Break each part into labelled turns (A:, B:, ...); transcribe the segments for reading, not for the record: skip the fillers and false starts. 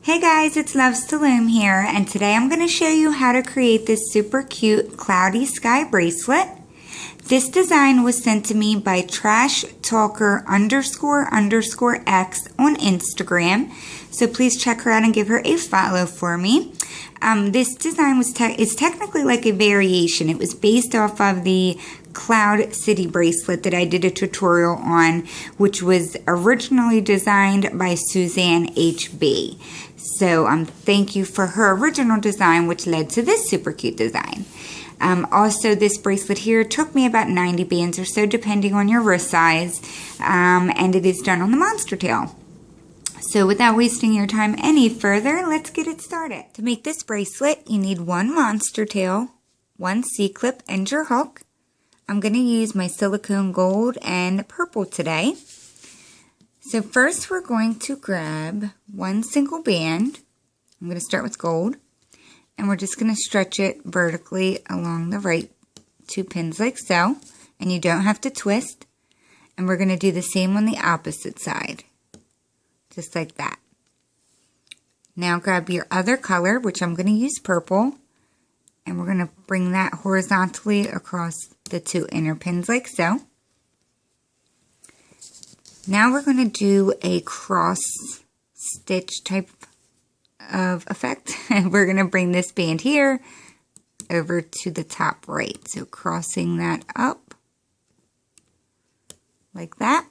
A: Hey guys, it's Loves to Loom here, and today I'm going to show you how to create this super cute cloudy sky bracelet. This design was sent to me by trashtalker__x on Instagram, so please check her out and give her a follow for me. This design is technically like a variation. It was based off of the Cloud City bracelet that I did a tutorial on, which was originally designed by Suzanne HB. So thank you for her original design, which led to this super cute design. Also, this bracelet here took me about 90 bands or so, depending on your wrist size, and it is done on the monster tail. So without wasting your time any further, let's get it started. To make this bracelet, you need one monster tail, one C-clip, and your hook. I'm going to use my silicone gold and purple today. So first we're going to grab one single band. I'm going to start with gold. And we're just going to stretch it vertically along the right two pins like so. And you don't have to twist. And we're going to do the same on the opposite side. Just like that. Now grab your other color, which I'm going to use purple. And we're going to bring that horizontally across the two inner pins like so. Now we're going to do a cross stitch type of effect. We're going to bring this band here over to the top right. So crossing that up like that.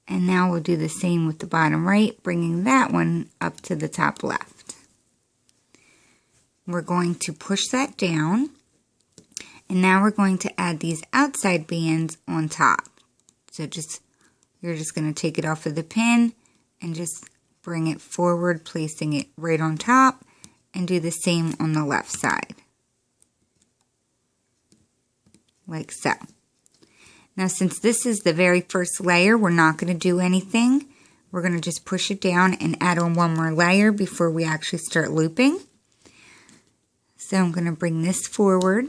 A: And now we'll do the same with the bottom right, bringing that one up to the top left. We're going to push that down. And now we're going to add these outside bands on top. So you're just going to take it off of the pin and just bring it forward, placing it right on top, and do the same on the left side. Like so. Now since this is the very first layer, we're not going to do anything. We're going to just push it down and add on one more layer before we actually start looping. So I'm going to bring this forward,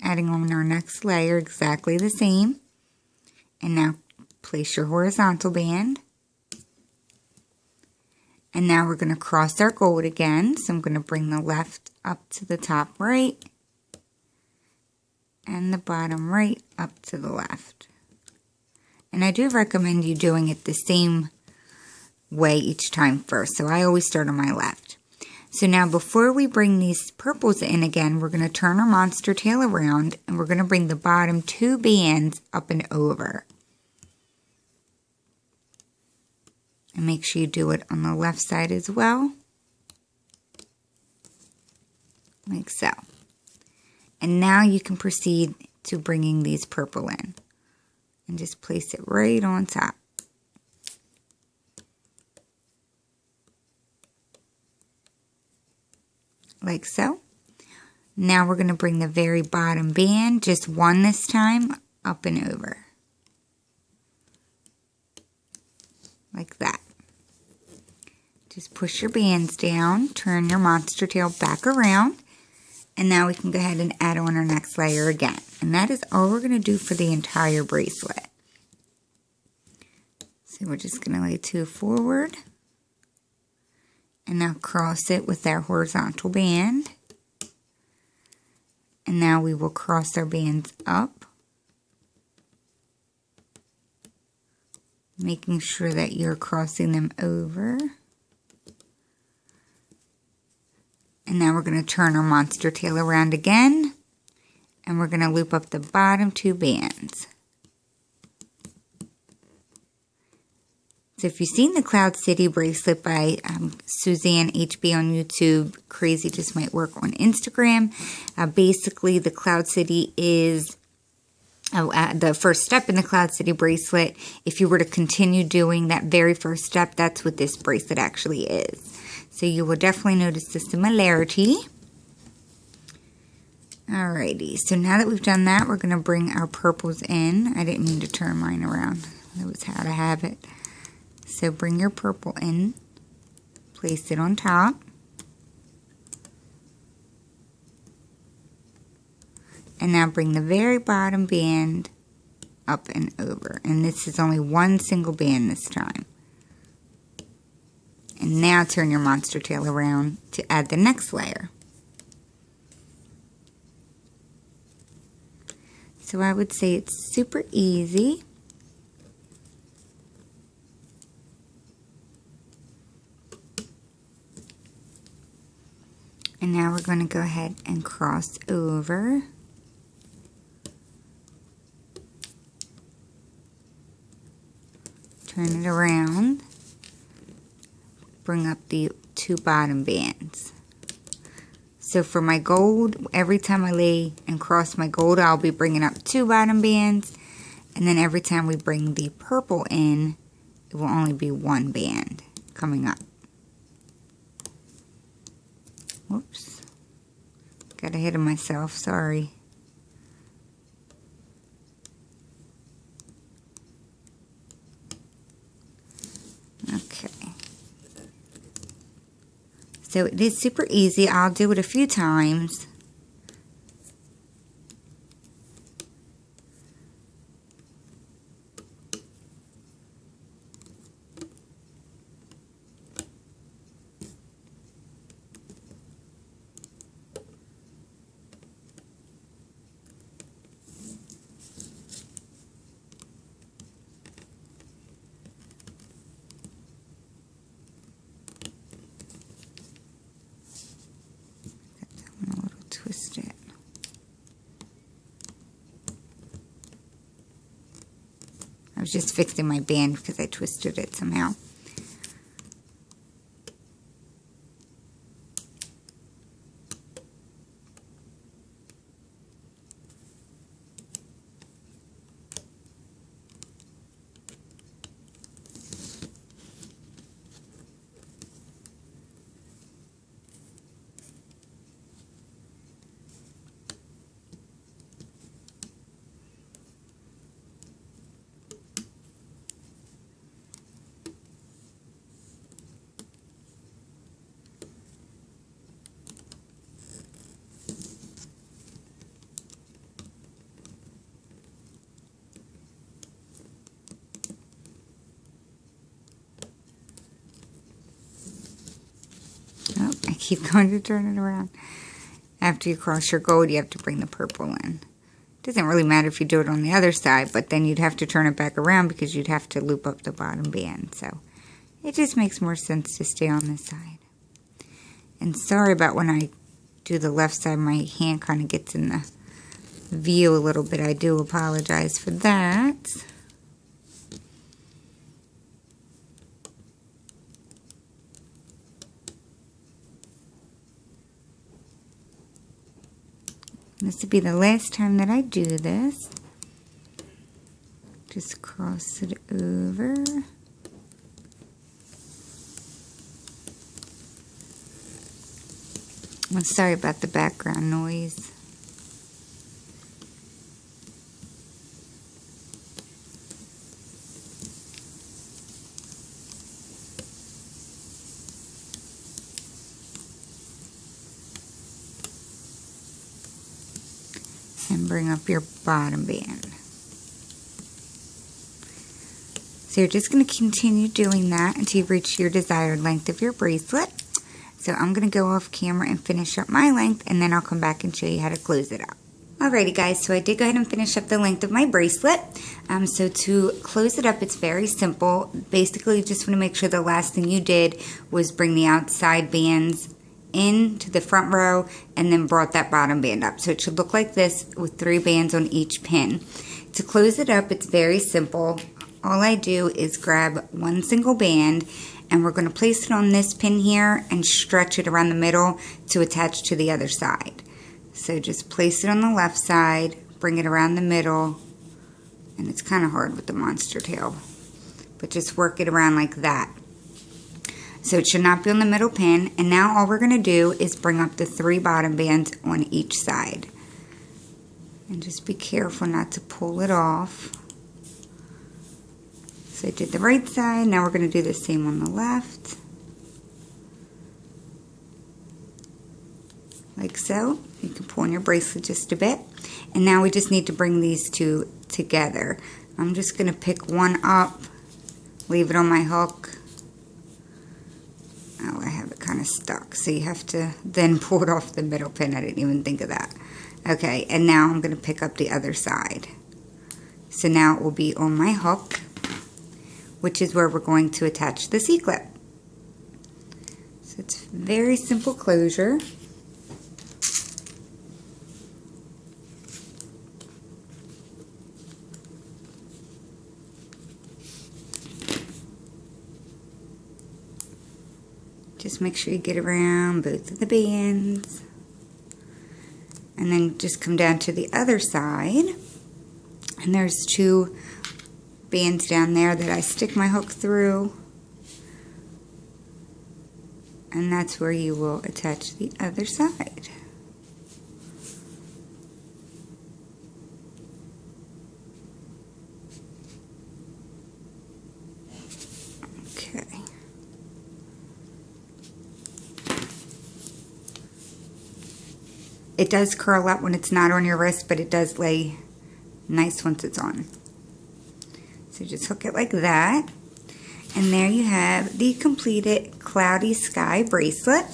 A: adding on our next layer exactly the same. And now place your horizontal band. And now we're going to cross our gold again. So I'm going to bring the left up to the top right. And the bottom right up to the left. And I do recommend you doing it the same way each time first. So I always start on my left. So now before we bring these purples in again, we're going to turn our monster tail around. And we're going to bring the bottom two bands up and over. And make sure you do it on the left side as well. Like so. And now you can proceed to bringing these purple in. And just place it right on top. Like so. Now we're going to bring the very bottom band, just one this time, up and over. Like that. Just push your bands down, turn your monster tail back around, and now we can go ahead and add on our next layer again. And that is all we're going to do for the entire bracelet. So we're just going to lay two forward, and now cross it with our horizontal band. And now we will cross our bands up, making sure that you're crossing them over. And now we're going to turn our monster tail around again. And we're going to loop up the bottom two bands. So if you've seen the Cloud City bracelet by Suzanne HB on YouTube, Crazy Just Might Work on Instagram. Basically, the Cloud City is the first step in the Cloud City bracelet. If you were to continue doing that very first step, that's what this bracelet actually is. So you will definitely notice the similarity. Alrighty, so now that we've done that, we're going to bring our purples in. I didn't mean to turn mine around. That was how to have it. So bring your purple in. Place it on top. And now bring the very bottom band up and over. And this is only one single band this time. And now turn your monster tail around to add the next layer. So I would say it's super easy. And now we're going to go ahead and cross over. Turn it around. Bring up the 2 bottom bands. So for my gold, every time I lay and cross my gold, I'll be bringing up 2 bottom bands. And then every time we bring the purple in, it will only be 1 band coming up. Whoops. Got ahead of myself, sorry. Okay. So it is super easy. I'll do it a few times. Twist it. I was just fixing my band because I twisted it somehow. Oh, I keep going to turn it around. After you cross your gold, you have to bring the purple in. It doesn't really matter if you do it on the other side, but then you'd have to turn it back around because you'd have to loop up the bottom band. So it just makes more sense to stay on this side. And sorry about when I do the left side, my hand kind of gets in the view a little bit. I do apologize for that. This will be the last time that I do this. Just cross it over. I'm sorry about the background noise. And bring up your bottom band. So you're just going to continue doing that until you reach your desired length of your bracelet. So I'm going to go off camera and finish up my length, and then I'll come back and show you how to close it up. Alrighty guys, so I did go ahead and finish up the length of my bracelet. So to close it up, it's very simple. Basically, you just want to make sure the last thing you did was bring the outside bands into the front row and then brought that bottom band up. So it should look like this with 3 bands on each pin. To close it up, it's very simple. All I do is grab 1 single band, and we're going to place it on this pin here and stretch it around the middle to attach to the other side. So just place it on the left side, bring it around the middle, and it's kind of hard with the monster tail, but just work it around like that. So it should not be on the middle pin, and now all we're going to do is bring up the 3 bottom bands on each side. And just be careful not to pull it off. So I did the right side, now we're going to do the same on the left. Like so. You can pull on your bracelet just a bit. And now we just need to bring these 2 together. I'm just going to pick one up, leave it on my hook, of stuck. So you have to then pull it off the middle pin. I didn't even think of that. Okay, and now I'm going to pick up the other side. So now it will be on my hook, which is where we're going to attach the C-clip. So it's very simple closure. Just make sure you get around both of the bands. And then just come down to the other side. And there's 2 bands down there that I stick my hook through. And that's where you will attach the other side. Okay. It does curl up when it's not on your wrist, but it does lay nice once it's on. So just hook it like that. And there you have the completed Cloudy Sky bracelet.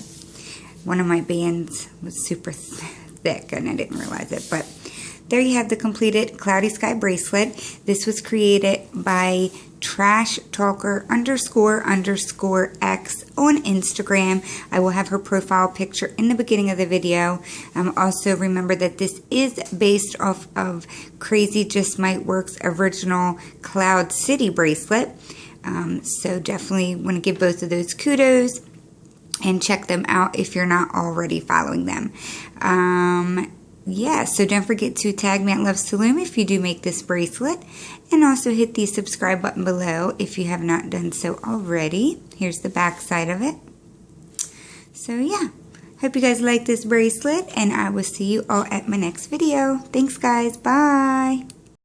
A: One of my bands was super thick and I didn't realize it, but there you have the completed Cloudy Sky bracelet. This was created by Trash Talker __X on Instagram. I will have her profile picture in the beginning of the video. Also remember that this is based off of Crazy Just Might Work's original Cloud City bracelet. So definitely want to give both of those kudos and check them out if you're not already following them. Yeah, so don't forget to tag me at Loves to Loom if you do make this bracelet. And also hit the subscribe button below if you have not done so already. Here's the back side of it. So yeah, hope you guys like this bracelet and I will see you all at my next video. Thanks guys, bye!